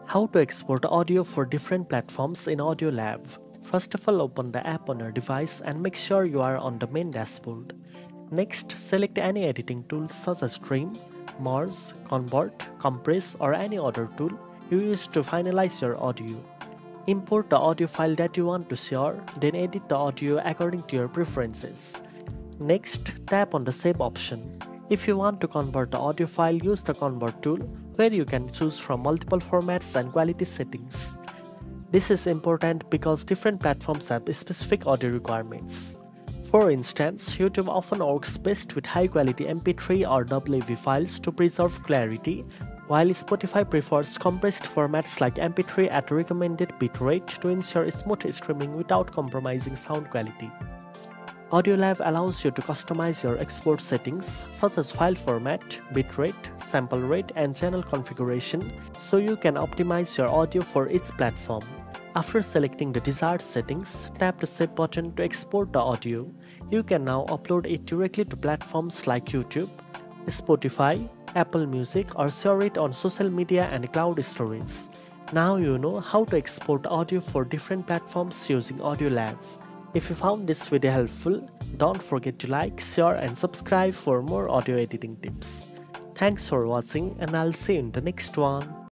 How to export audio for different platforms in AudioLab. First of all, open the app on your device and make sure you are on the main dashboard. Next, select any editing tool such as Trim, Merge, Convert, Compress or any other tool you use to finalize your audio. Import the audio file that you want to share, then edit the audio according to your preferences. Next, tap on the Save option. If you want to convert the audio file, use the Convert tool, where you can choose from multiple formats and quality settings. This is important because different platforms have specific audio requirements. For instance, YouTube often works best with high-quality MP3 or WAV files to preserve clarity, while Spotify prefers compressed formats like MP3 at recommended bitrate to ensure smooth streaming without compromising sound quality. AudioLab allows you to customize your export settings such as file format, bitrate, sample rate and channel configuration so you can optimize your audio for each platform. After selecting the desired settings, tap the Save button to export the audio. You can now upload it directly to platforms like YouTube, Spotify, Apple Music or share it on social media and cloud storage. Now you know how to export audio for different platforms using AudioLab. If you found this video helpful, don't forget to like, share and subscribe for more audio editing tips. Thanks for watching and I'll see you in the next one.